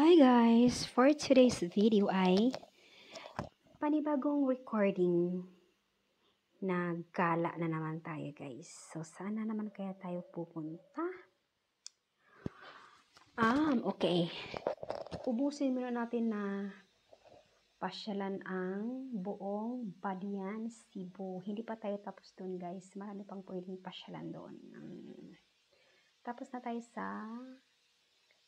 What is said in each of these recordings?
Hi guys! For today's video ay panibagong recording na gala na naman tayo guys. So saan na naman kaya tayo pupunta? Okay. Ubusin muna natin na pasyalan ang buong Badian, Cebu. Hindi pa tayo tapos doon guys. Marami pang pwedeng pasyalan doon. Tapos na tayo sa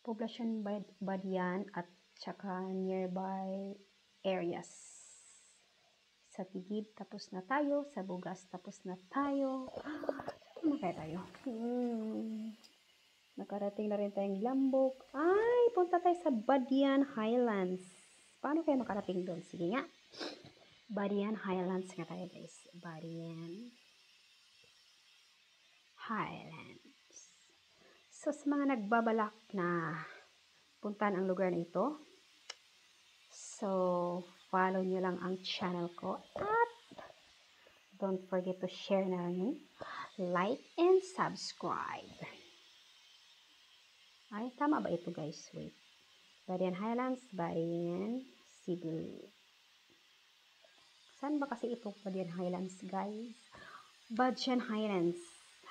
Poblacion Badian at tsaka nearby areas. Sa Tigib, tapos na tayo. Sa Bugas, tapos na tayo. Ano kaya tayo? Nakarating na rin tayong Lambok. Ay, punta tayo sa Badian Highlands. Paano kayo makarating doon? Sige nga. Badian Highlands nga tayo guys. Badian Highlands. So, sa mga nagbabalak na puntahan ang lugar na ito, so, follow nyo lang ang channel ko at don't forget to share na rin, like, and subscribe. Ay, tama ba ito guys? Wait. Badian Highlands, Badian Cebu. Saan ba kasi ito Badian Highlands guys? Badian Highlands.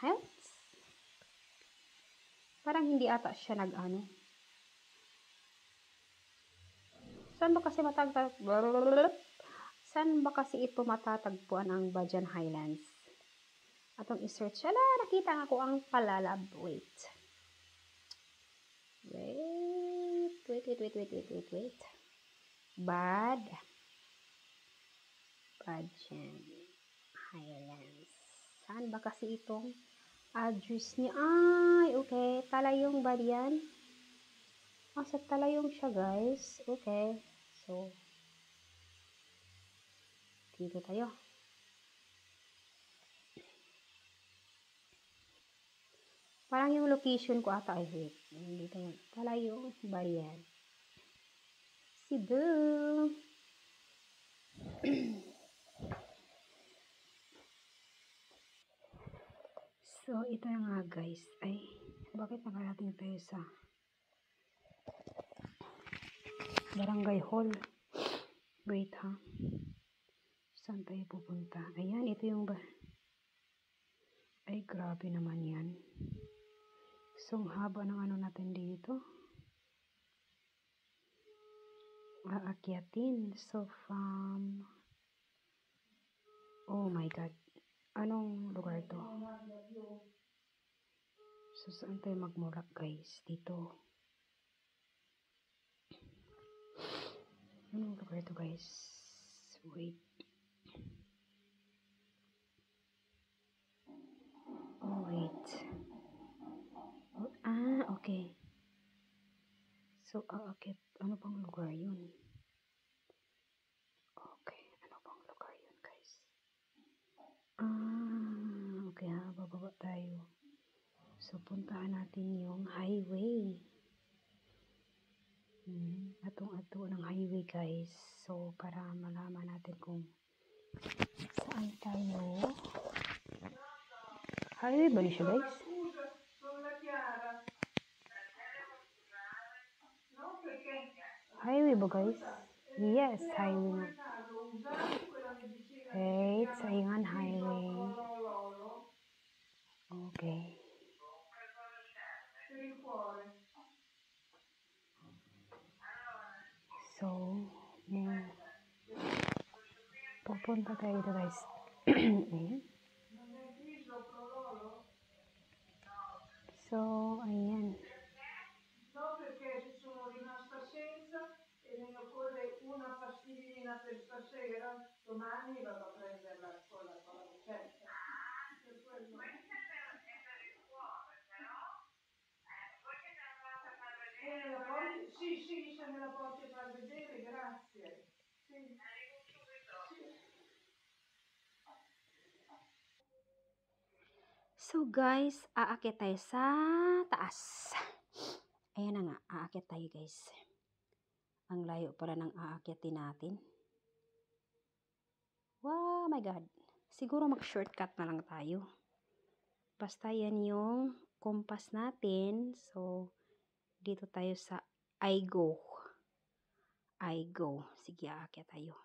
Highlands? Parang hindi ata siya nag-ano. Saan ba kasi Saan ba kasi ito matatagpuan ang Badian Highlands? Atong i-search. Ala, nakita nga ko ang palalab. Wait. Badian Highlands. Saan ba kasi itong address niya? Ay, okay. Talayong Badian. Sa Talayong siya, guys. Okay. So, dito tayo. Parang yung location ko ata ay wait. Dito yun. Talayong Badian. Cebu. So, ito nga guys. Ay, bakit nakarating tayo sa Barangay Hall? Wait ha. Saan tayo pupunta? Ayan, ito yung ay, grabe naman yan. So, ang haba ng ano natin dito. Aakyatin. So, from oh my God. Anong lugar to? So, saan tayo magmula guys? Dito. Anong lugar to guys? Wait. Oh, wait. Okay. So, aakyat. Ano pang lugar yun? Okay. Ano pang lugar yun guys? Okay ha. Bababa tayo. So, puntahan natin yung highway. Atong-ato ng highway guys. So, para malaman natin kung saan tayo. Highway ba niya guys? Highway ba guys? Yes, highway nga. Wait, Saingan Highway. Okay. So, pupunta tayo dito guys. So, ayan. No, perché ci sono rimasta senza e ne occorre una pastillina per stasera, domani vado a prenderla con la ricetta. Per quello. Questa è per il cuore, però voi che te la andate a far vedere? Sì, se me la porti a far vedere, grazie. Sì. Arrivo subito. Sì. So guys, aakyat tayo sa taas. Ayan na nga, aakyat tayo guys. Ang layo pala ng aakyatin natin. Wow, my God. Siguro mag-shortcut na lang tayo. Basta yan yung compass natin. So, dito tayo sa I go. I go. Sige, aakyat tayo.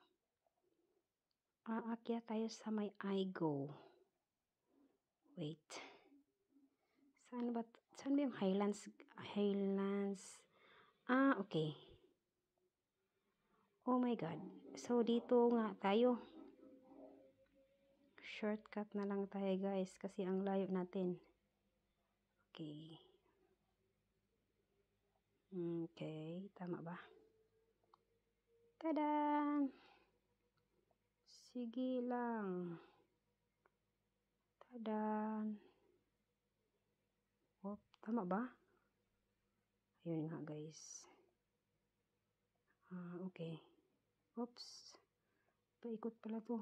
Aakyat tayo sa may I go. Wait. Saan ba yung Highlands? Highlands. Okay. Oh my God. So, dito nga tayo. Shortcut na lang tayo guys kasi ang layo natin. Okay. Okay. Tama ba? Tada! Sige lang. Tada! Tama ba? Ayun nga guys. Okay. Oops. Paikot pala to.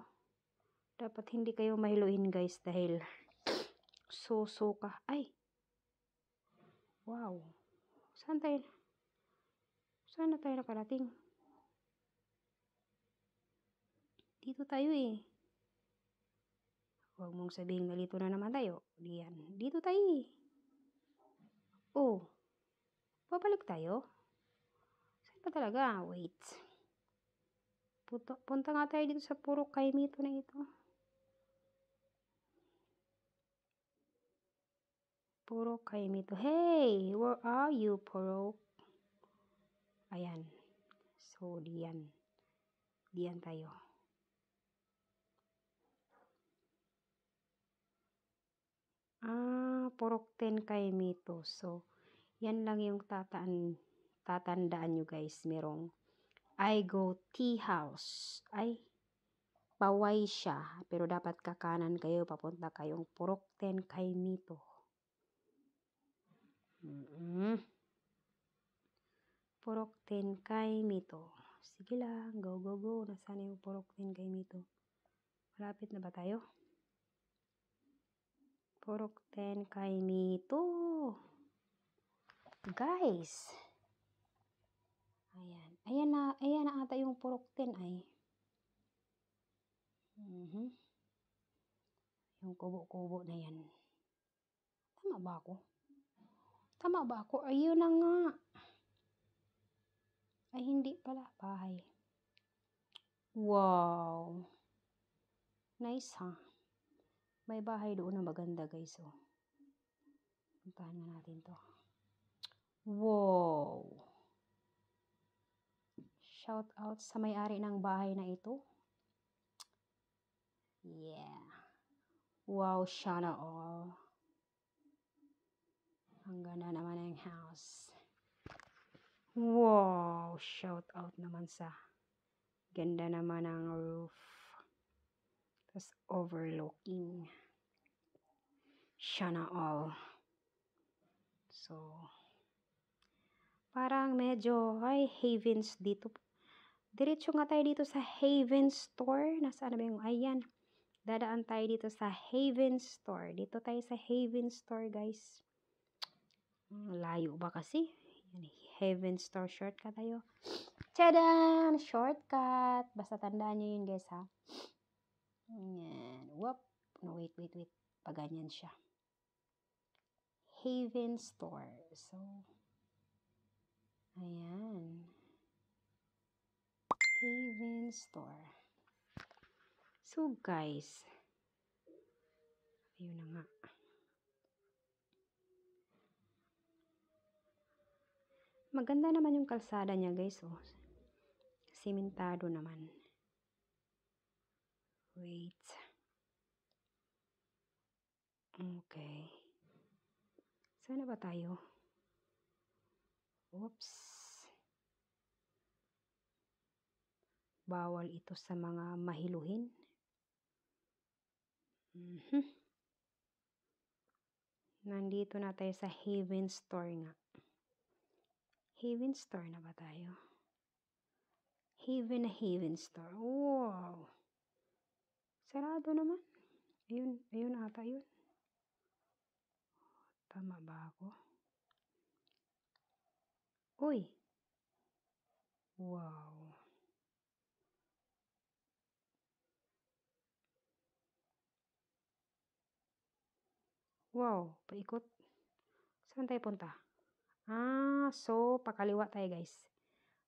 Dapat hindi kayo mahiluin guys dahil susuka. Ay! Wow! Saan na tayo nakarating? Dito tayo eh. Huwag mong sabihin na dito na naman tayo. Diyan. Dito tayo eh. Oh. Babalik tayo? Saan pa talaga? Wait. Punta nga tayo dito sa Purok Kaimito na ito. Purok Kaimito. Hey! Where are you, Purok? Ayan. So, diyan. Diyan tayo. Purok 10 Kaimito. So, yan lang yung tatandaan nyo guys. Merong I go tea house. Ay, paway siya. Pero dapat kakanan kayo. Papunta kayong Purok 10 Kaimito. Purok 10 Kaimito. Sige lang. Go, go, go. Nasaan yung Purok 10 Kaimito? Malapit na ba tayo? Purok 10 Kaimito. Guys. Ayan. Ayan na ata yung Purok 10 ay. Yung kubo-kubo na yan. Tama ba ako? Ayun na nga. Ay, hindi pala. Bahay. Wow. Nice, ha? May bahay doon na maganda, guys, oh. Puntahan nga natin to. Wow. Shout out sa may-ari ng bahay na ito. Yeah. Wow, sana all. Ang ganda naman ng house. Wow, shout out naman sa ganda naman ng roof. Tapos overlooking. Sana all. So, parang medyo Havens dito. Diretso nga tayo dito sa Havens Store. Nasaan na ba yung ayan? Dadaan tayo dito sa Havens Store. Dito tayo sa Havens Store, guys. Layo ba kasi? Havens Store, shortcut tayo. Tadaan! Shortcut! Basta tandaan nyo yun, guys, ha? Yan. Whoop. No, wait. Paganyan siya. Havens Store. So, ayan. Havens Store. So, guys. Ayun na nga. Maganda naman yung kalsada niya, guys, oh. Simentado naman. Wait. Okay. Sana ba tayo? Oops. Bawal ito sa mga mahiluhin. Nandito na tayo sa Haven Store nga. Haven Store na ba tayo? Haven Store. Wow. Sarado naman. Ayun ata yun. Tama ba ako? Uy. Wow. Wow, paikot. Saan tayo punta? So, pakaliwa tayo, guys.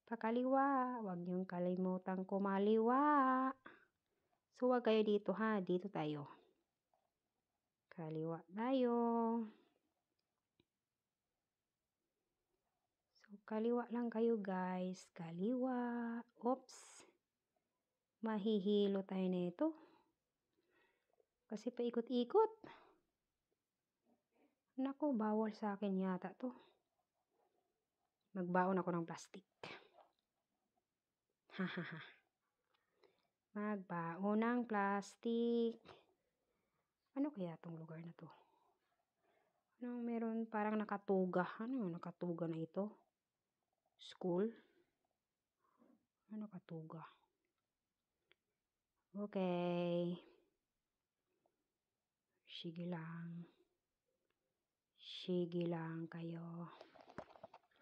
Pakaliwa. Huwag niyong kalimutang kumaliwa. So, huwag kayo dito ha. Dito tayo. Kaliwa tayo. So, kaliwa lang kayo guys. Kaliwa. Oops. Mahihilo tayo na ito. Kasi paikot-ikot. Naku, bawal sa akin yata to. Magbaon ako ng plastic. Hahaha. Magbaon ng plastic. Ano kaya tong lugar na to? Ano, meron parang nakatuga. Ano yung nakatuga na ito? School? Ano nakatuga? Okay. Sige lang. Sige lang kayo.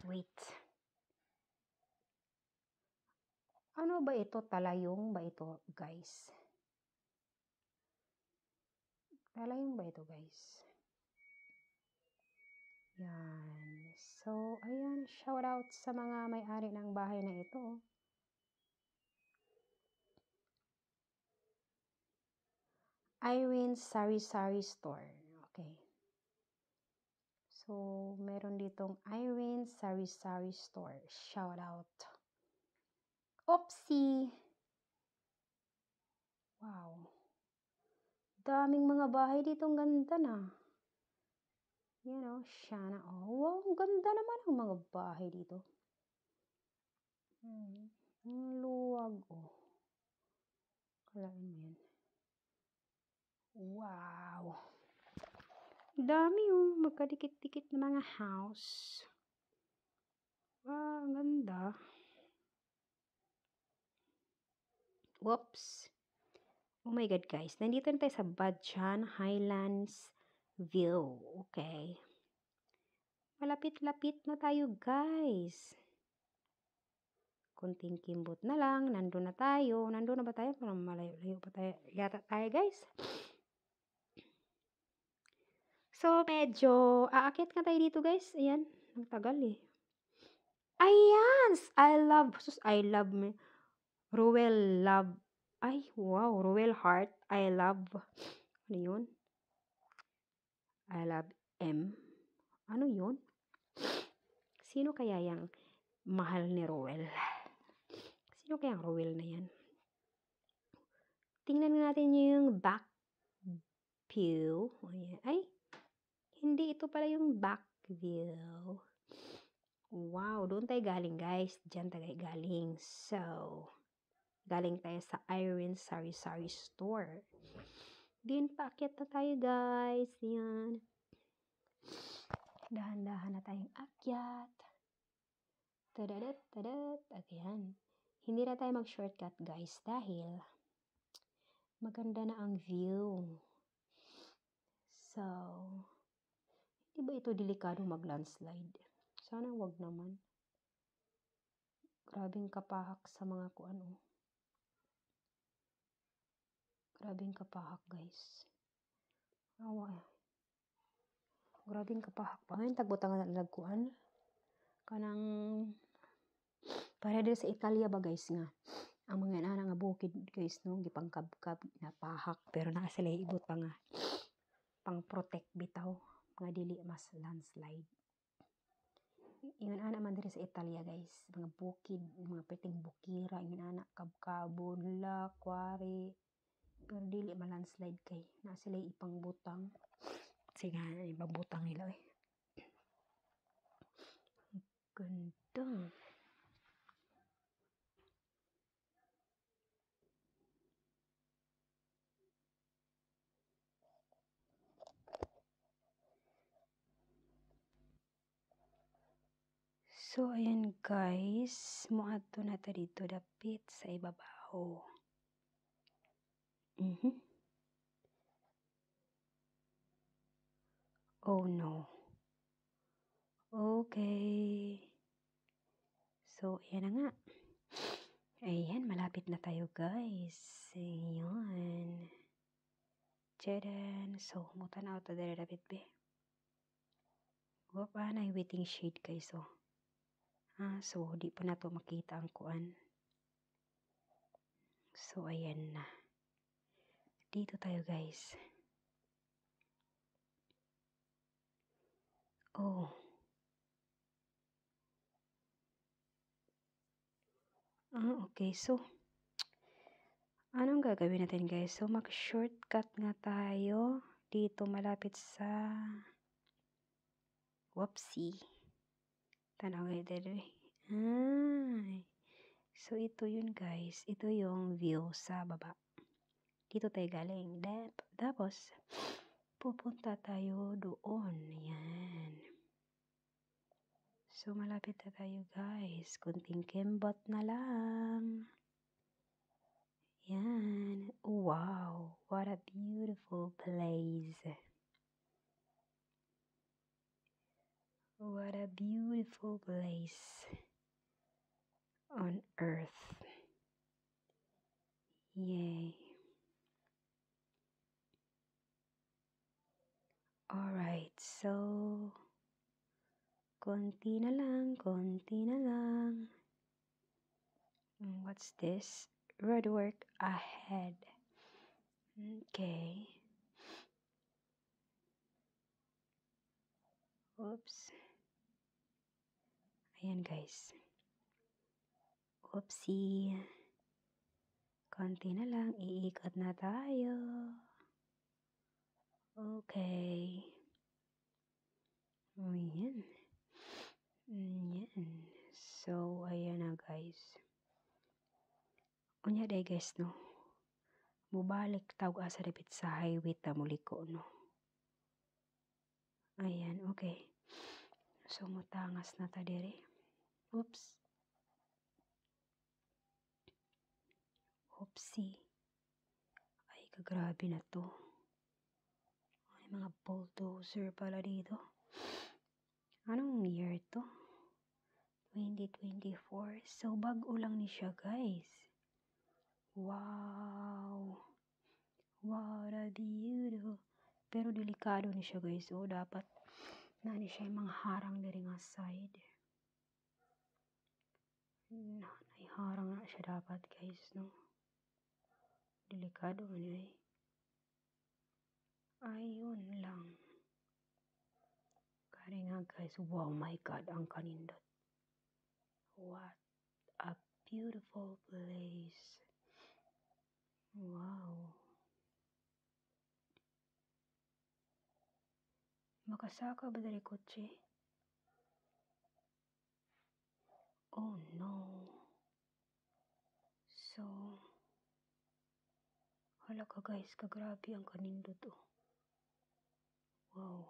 Wait. Ano ba ito? Talayong ba ito, guys? Talayong ba ito, guys? Yan. So, ayan. Shout out sa mga may-ari ng bahay na ito. Irene's Sari-Sari Store. Okay. So, meron ditong Irene's Sari-Sari Store. Shout out. Oopsie! Wow. Daming mga bahay dito. Ang ganda na. You know, Shana. Oh, wow. Ang ganda naman ang mga bahay dito. Ang luwag. Oh. Kalain mo yan. Wow. Dami oh. Magkadikit-dikit na mga house. Wow, ang ganda. Whoops. Oh my God, guys. Nandito na tayo sa Badjan Highlands View. Okay. Malapit-lapit na tayo, guys. Kunting kimbot na lang. Nandun na tayo. Nandun na ba tayo? Parang malayo pa tayo. Yata tayo, guys. So, medyo aakyat ka tayo dito, guys. Ayan. Ang tagal eh. Ayan! I love me. Ruel love. Ay, wow. Ruel heart. I love. Ano yun? I love M. Ano yun? Sino kaya yung mahal ni Ruel? Sino kaya ang Ruel na yan? Tingnan natin yung back view. Ayan. Ay, hindi ito pala yung back view. Wow, doon tayo galing guys. Diyan tayo galing. So, galing tayo sa Irene's Sari-Sari Store. Din paakyat na tayo guys. Yan. Dahan-dahan na tayong akyat. Tadadat, tadat. At yan. Hindi na tayo mag-shortcut guys dahil maganda na ang view. So, di ba ito delikado mag-landslide? Sana wag naman. Grabing kapahak sa mga kuano. Grabing kapahak guys. Awa eh. Grabing kapahak pa. Ngayon tagbutang na nagkuan. Kanang para dito sa Italia ba guys nga. Ang mga inana nga bukid guys no. Gipangkab-kab na pahak. Pero naa sila ibot pa nga. Pang protect bitaw. Mga dili mas landslide. Ingon ana man diri sa Italia guys, mga bukid, mga piting bukira, ingon ana kabkabon, kwari. Pero dili man landslide kay na sila ipang butang. Sige, ibang butang nila eh. Ganda. So, ayan guys. Muadto na ta dito dapit sa ibabaw. Oh no. Okay. So, ayan na nga. Ayan, malapit na tayo guys. Ayan. Tchadan. So, mutan na ito dali dapit be. Wapa na waiting shade guys oh. So, di pa na to makita ang kuan. So, ayan na. Dito tayo, guys. Oh. Okay. So, anong gagawin natin, guys? So, mag-shortcut nga tayo. Dito, malapit sa Whoopsie. Tanaw kayo dali. So, ito yun, guys. Ito yung view sa baba. Dito tayo galing. Tapos, pupunta tayo doon. Yan. So, malapit na tayo, guys. Kunting kembot na lang. Yan. Wow. What a beautiful place. What a beautiful place on earth. Yay. Alright, so konti na lang, konti na lang. What's this? Roadwork ahead. Okay. Oops. Ayan, guys. Oopsie. Konti na lang, iikot na tayo. Okay. Ayan. Ayan. So, ayan na, guys. Unya day, guys, no? Mubalik tawag asa dapit sa highway ta muliko, no? Ayan, okay. So, mutangas na ta dire. Oops. Oopsie. Ay, kagrabe na to. Ay, mga bulldozer pala dito. Anong year to? 2024. So, bago lang ni siya, guys. Wow. What a beautiful. Pero delikado ni siya, guys. So, dapat na ni siya yung mga harang dari nga side. Naiharang na siya dapat, guys, no? Delikado niya eh. Ayun lang. Kaya nga, guys. Wow, my God, ang kanindot. What a beautiful place. Wow. Makasaka ba dari kotse? Oh no. So, hala ka, guys, kagrabe ang kanindot oh. Wow.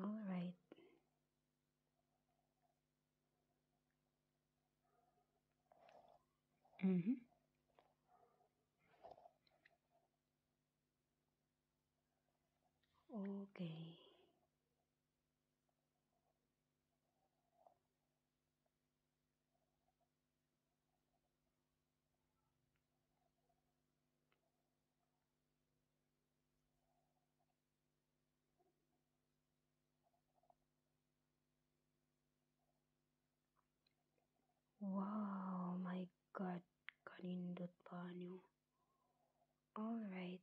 Alright. Okay. Wow, my God, kanindot pa niyo. Alright.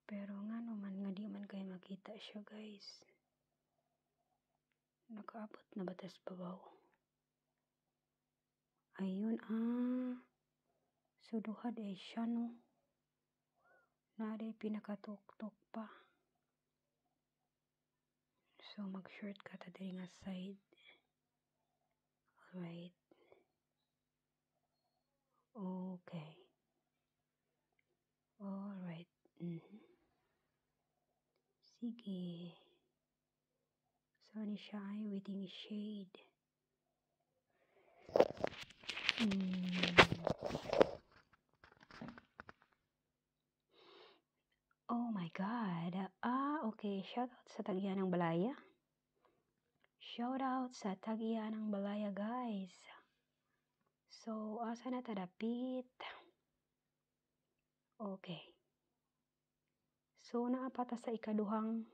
Pero nga naman, nga di man kayo makita siya, guys. Nakaabot na batas babaw. Ayun, so duha day siya, no? Nari pinakatok-tok pa. So, mag-shortcut na din nga side. Alright. Okay. Alright. Sige. So, ni siya ay waiting shade. Oh my God. Okay. Shoutout sa Tagya ng Balaya. Shoutout sa Tagya ng Balaya, guys. So, asa na tadapit? Okay. So, naapata sa ikaduhang,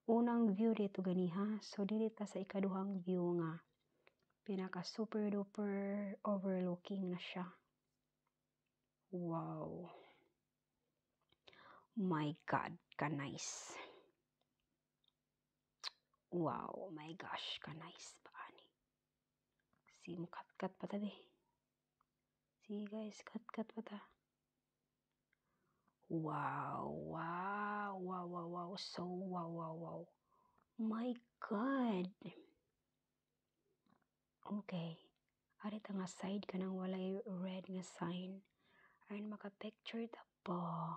unang view dito ganiha. So, dili ta sa ikaduhang view nga. Pinaka super duper overlooking na siya. Wow. My God, ka nice. Wow, my gosh, ka nice pa ani. Si mo kat pa tabi. See guys, kat pa ta. Wow, wow, wow, wow, wow. So wow, wow, wow. My God. Okay. Ari ta nga side ka nang walay red nga sign. Aron maka-picture ta ba.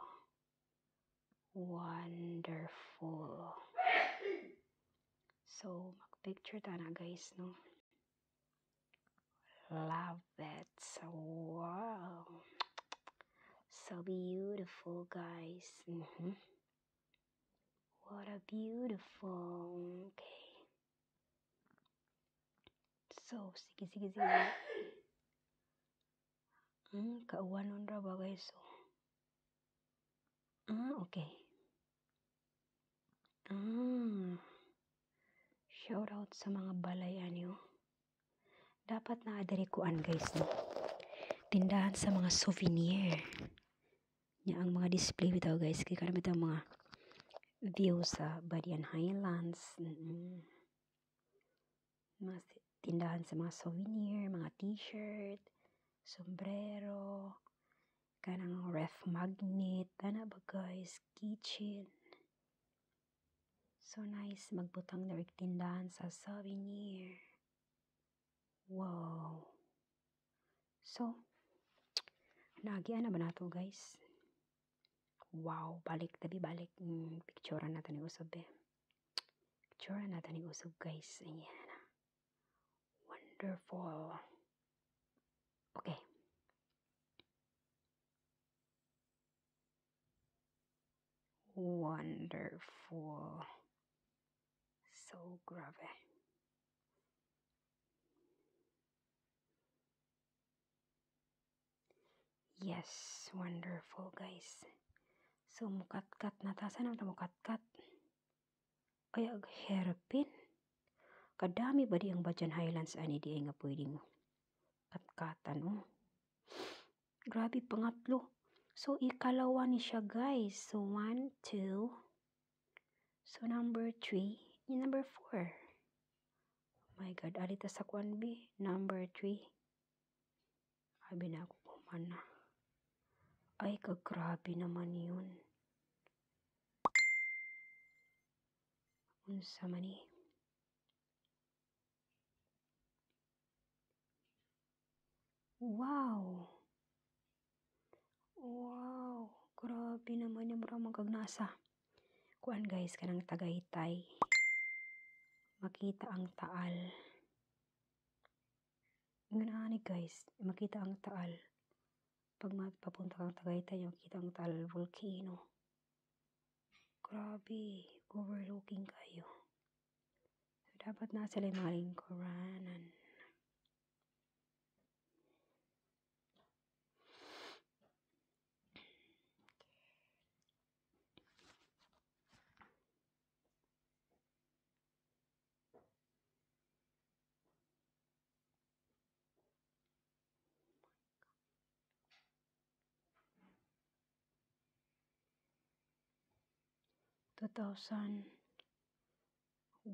Wonderful. So, mag-picture ta na guys, no? Love it. So, wow. So beautiful, guys. What a beautiful. Okay. So, sige. Kauwanon ra ba, guys? So, okay. Shout out sa mga balayan nyo. Dapat na adarikuan, guys, no? Tindahan sa mga souvenir. Nya ang mga display bitaw, guys. Kaya karami ito mga view sa Badian Highlands. Mga tindahan sa mga souvenir, mga t-shirt, sombrero, kanang ref magnet, ana ba guys, kitchen. So nice magbutang na tindahan sa souvenir. Wow. So, nagian na ba na to guys? Wow, balik. Picturean natin ni usab eh. Picturean natin ni usab guys. Ayan. Wonderful. Okay. Wonderful. So grabe. Yes, wonderful guys. So mukat-kat na ta. Saan naman mukat-kat? Ay, agherapin. Kadami ba di ang Badian Highlands ani di ay nga pwedeng kat-katan, oh. Grabe, pangatlo. So, ikalawa ni siya, guys. So, 1, 2. So, number 3. Yung number 4. Oh my God, alita sa kwan B. Number 3. Abi na ako kumana. Ay, kagrabe naman yun. Unsa man eh. Wow. Wow. Grabe naman yung maramang kagnasa. Kuan guys, kanang Tagaytay. Makita ang taal. Ngani guys, makita ang taal. Pag papunta kang Tagaytay, makita ang taal volcano. Grabe, overlooking kayo. So, dapat na sila yung mga lingkuranan.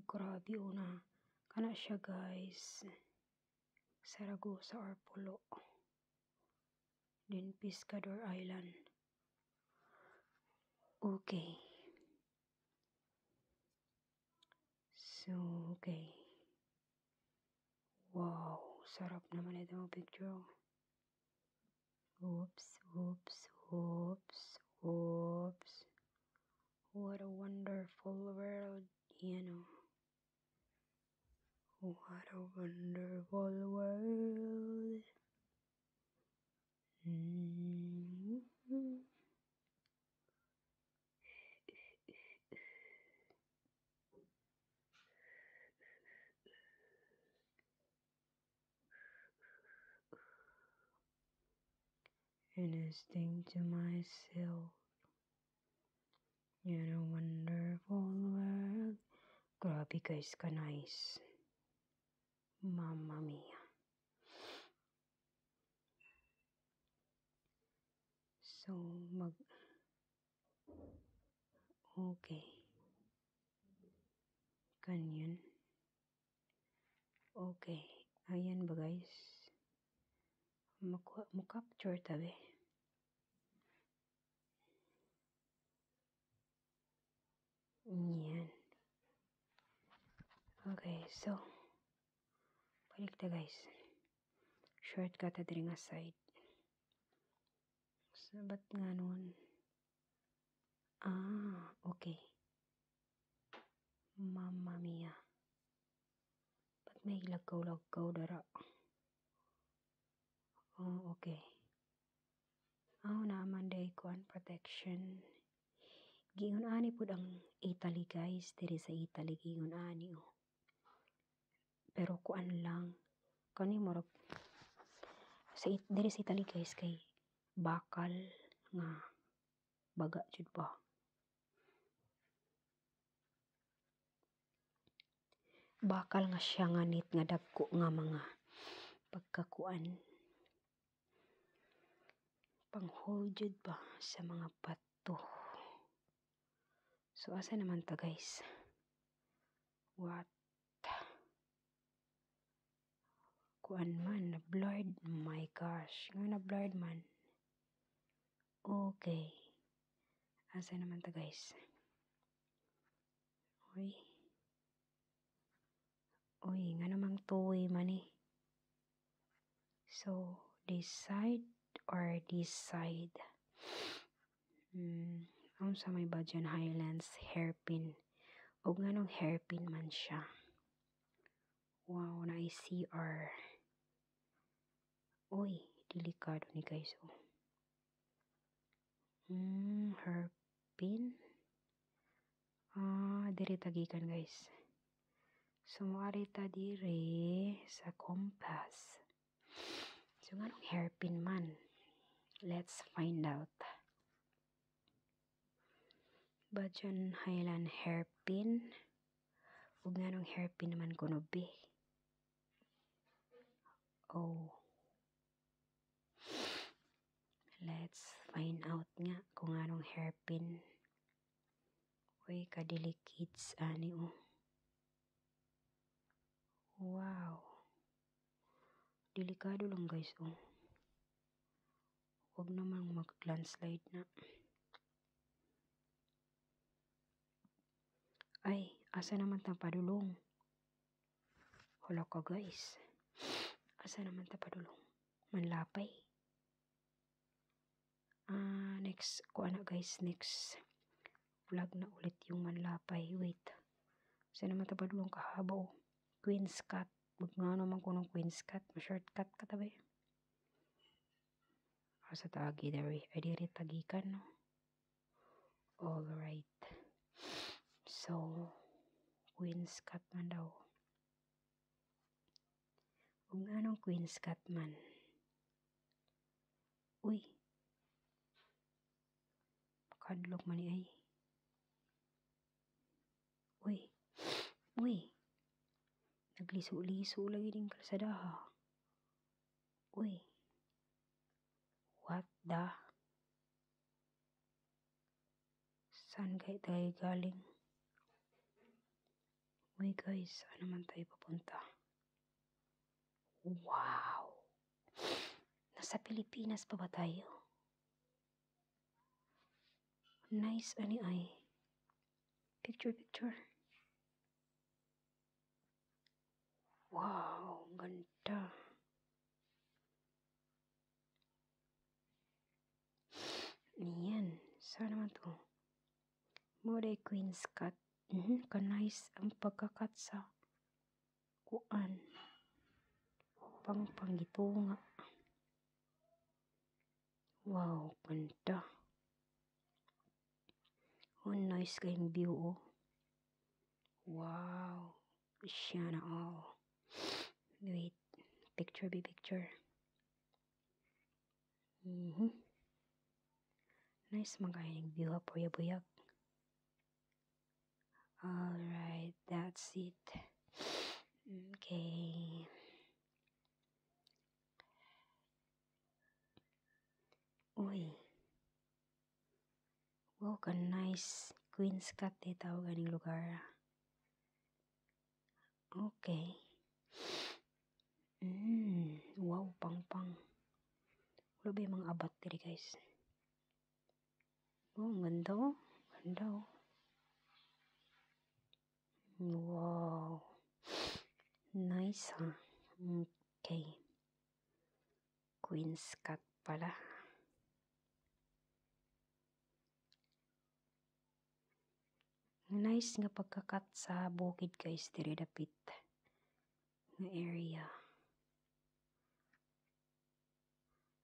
Grabe una. Kana siya guys. Saragosa or Pulo. Then Pescador Island. Okay. So, okay. Wow. Sarap naman ito mga picture. Oops. What a wonderful world, you know. What a wonderful world. instinct to myself. In a wonderful world. Grabe guys, ka nice. Mamma mia. So, okay. Ganyan. Okay. Ayan ba guys? Capture tabi. Yan. Okay, so balik ta guys. Shortcut ta diri nga side. So, ba't nga nun? Okay. Mamma mia. Ba't may lagaw-lagaw dara? Okay. Naaman day kuan protection. Giingon ani pud ang Italy guys, diri sa Italy giingon ani Pero kuan lang kani murag diri sa Italy guys kay bakal nga baga jud ba. Bakal nga siya nga nit nga dagko nga mga pagkakuan. Pang-hold jud ba sa mga bato. So asa naman ta guys? What? Kuan man na blurred. My gosh, nga na blurred man. Okay. Asa naman ta guys? Uy, nga namang tuwi man eh. So, this side or this side? Sa may Bajan Highlands hairpin. O nga nung hairpin man siya. Wow, na CR. Uy, delikado ni guys. Hairpin. Diri tagikan guys. Sumari ta dire sa compass. So nga nung hairpin man. Let's find out. Bajan Highland hairpin. O nga nung hairpin naman kuno be. Let's find out nga kung anong hairpin. Uy, kadili kids ani Wow. Delikado lang guys Huwag namang mag-landslide na. Ay, asa naman ta padulong? Hala ka guys. Asa naman ta padulong? Manlapay. Next next vlog na ulit yung manlapay. Wait. Asa naman ta padulong kahaba Queen's Cut. Huwag nga naman ko ng Queen's Cut. Ma-shortcut ka tabi. Asa tagi dari. Ay diri tagikan no. Alright. So, Queen's Cut man daw. Kung anong Queen's Cut man. Uy. Pakadlok man ni ay. Uy. Nagliso-liso lagi din kalsadaha. Uy. What the? Saan kayo tayo galing? Uy guys, saan naman tayo papunta? Wow! Nasa Pilipinas pa ba tayo? Nice ani ay. Picture. Wow, ganda. Yan, saan naman to? Mode Queen's Cut. Ka-nice ang pagkakat sa kuan. Panggitunga. Wow, ganda. Nice kayong view Wow. Siya na all. Wait. Picture. Nice man kayo yung view ha, buyag. Alright, that's it. Okay. Uy. Wow, ka nice. Queen's Cut tawag ganing lugar. Okay. Wow, pang. Wala ba yung mga abat diri guys? Oh, ganda oh. Ganda oh. Wow. Nice ha. Okay. Queen's Cut pala. Nice nga pagkakat sa bukid guys, diri dapit nga area.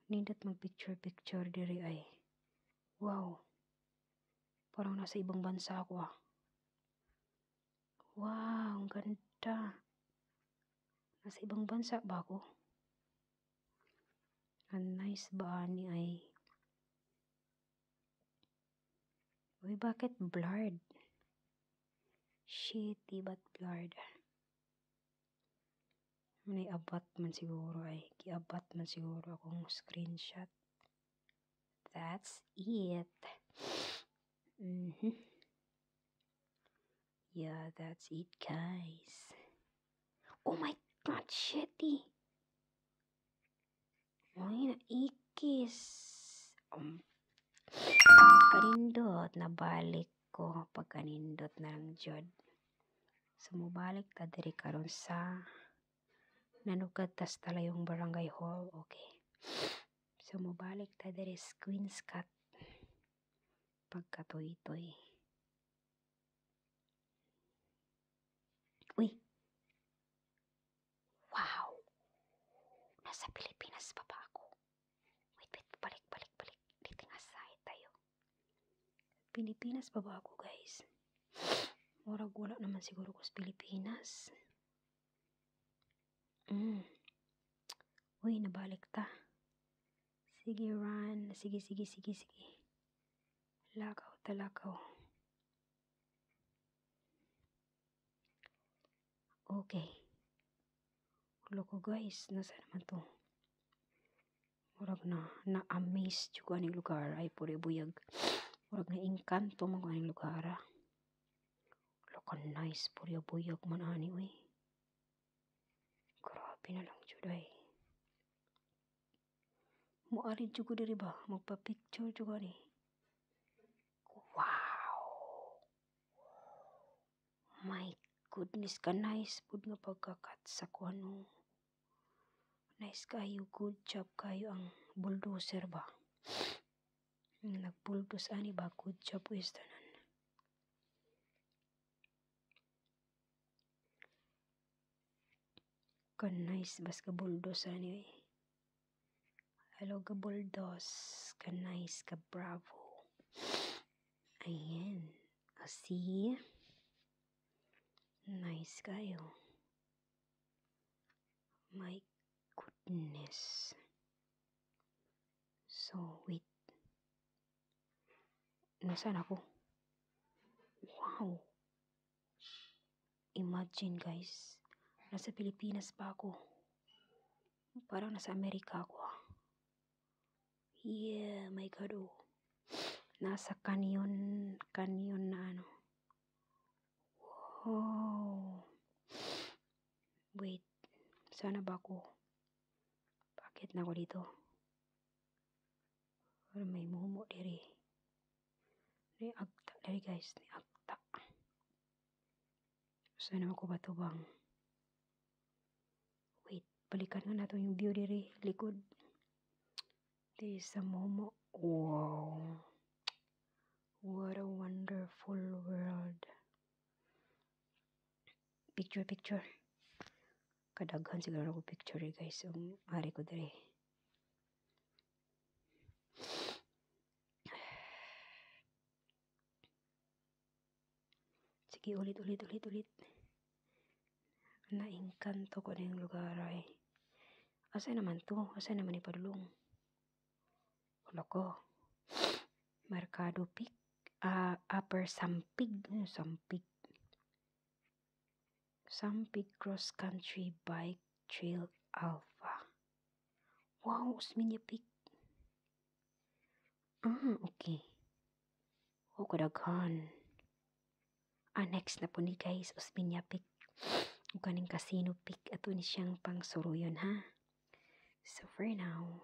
Nindot mag-picture diri ay. Wow. Parang nasa ibang bansa ako ah. Wow, ang ganda. Nasa ibang bansa ba ako? Ang nice ba ni ay? Uy, bakit blurred? Shitty but blurred. May abat man siguro ay. Kiabat man siguro akong screenshot. That's it. Yeah, that's it guys. Oh my god, shitty. Ay, naikis. Pagkanindot, nabalik ko. Pagkanindot na lang jud. So, mubalik ta diri karon sa nanukad tas talayong barangay hall. Okay. So, mubalik ta diri sa Queen's Cut. Pagkatoy-toy. Uy. Wow. Nasa Pilipinas pa ba ako? Wait. Balik. Dito nga side tayo. Pilipinas pa ba ako guys? Murag wala naman siguro ko sa Pilipinas. Uy, nabalik ta. Sige, run. Sige. Lakaw. Okay. Loko guys, nasa naman to? Murag na-amaze juga ning lugar. Ay, puri buyag. Murag na-inkanto man ko ning lugar. Loko nice, puri buyag man ani, uy. Grabe na lang juday. Muari juga diri ba? Magpa-picture juga ni. Wow. My goodness, ka nice pud nga pagkakat sa kuano. Nice kayo, good job kayo ang bulldozer ba? Nag-bulldoze ani ba? Good job is tanan. Ka nice bas ka bulldoze ani. Hello ka bulldoze. Ka nice ka bravo. Ayan. See? Nice kayo. My goodness. So, wait. Nasaan ako? Wow. Imagine guys. Nasa Pilipinas pa ako. Parang nasa Amerika ako. Yeah, my God. Oh. Nasa canyon na ano. Wow. Wait. Sana ba ako? Bakit na ako dito? Pero may mumo diri. Ni agta diri guys. Ni agta. Sana ako ba ito bang? Wait. Balikan nga nato yung view diri. Likod. Diri sa mumo. Wow. What a wonderful world. Picture. Kadaghan siguro ako picture guys. Ang ari ko diri. Sige, ulit. Naingkanto ko na yung lugar ay. Asa naman to? Asa naman ipadulong? Wala ko. Mercado Peak, Upper Sampig, Sampig Cross Country Bike Trail Alpha. Wow, Osmeña Peak. Okay. O kadaghan. Next na po ni guys, Osmeña Peak. O kaning Casino Peak. Ato ni siyang pang suruyon ha. So for now,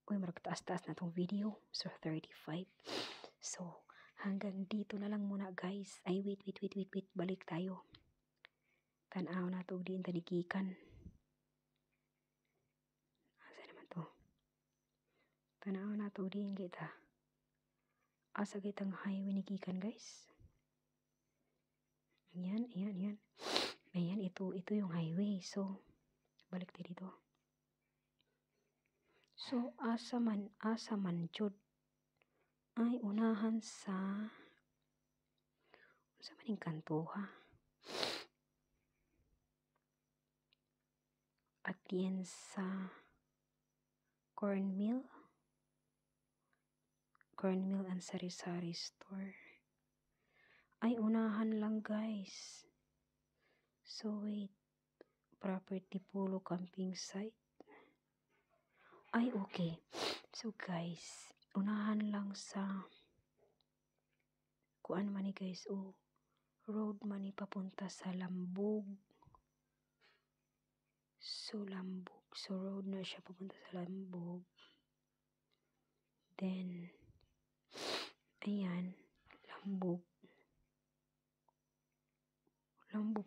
maragtaas-taas na tong video. So 35. So hanggang dito na lang muna guys. Ay wait. Balik tayo. Tanaw na to din tanigikan. Asa naman to? Tanaw na to din kita. Asa kitang highway ni gikan guys. Ayan. Ayan, ito yung highway. So, balik tayo dito. So, asa man jud ay unahan sa maning kanto ha. At yan sa cornmeal and sari-sari store. Ay, unahan lang guys. So, wait. Property Polo Camping Site. Ay, okay. So, guys, unahan lang sa kuan man ni guys. Road man ni papunta sa Lambog. So, Lambog. So, road na siya papunta sa Lambog. Then, ayan, Lambog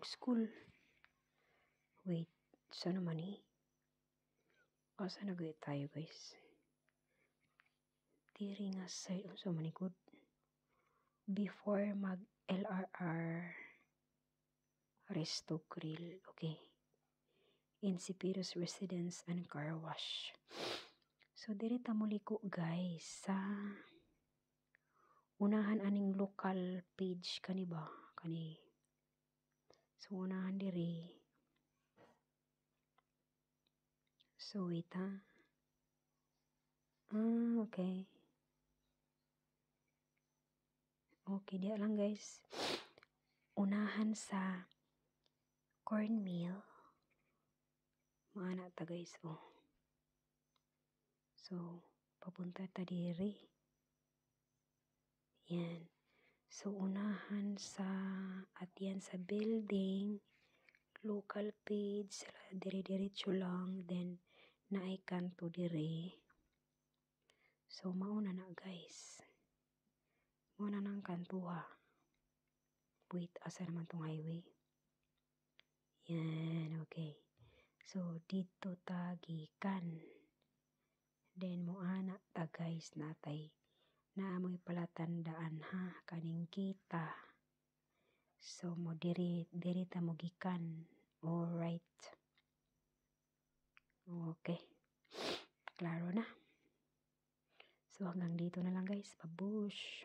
School. Wait, saan naman eh? Asa nagay tayo guys? Diri nga side, so manikod. Before mag LRR Resto Grill. Okay. Insipiros Residence and Car Wash. So, diri ta muliko guys sa unahan aning local page kani ba? Kani. So, unahan diri. So, wait ha. Okay. Okay, diya lang guys. Unahan sa cornmeal. Maana ta guys, So, papunta ta diri. Yan. So, unahan sa, at yan sa building, local page, diri-diretso lang, then, naay kanto diri. So, mauna na guys. Mauna ng kanto ha. Wait, asa naman tong highway? Yan, okay. So, dito tagikan. Then, moana ta guys natay. Naamoy palatandaan ha, kaning kita. So, mo diri ta mo gikan. Alright. Okay. Klaro na. So, hanggang dito na lang guys. Babush.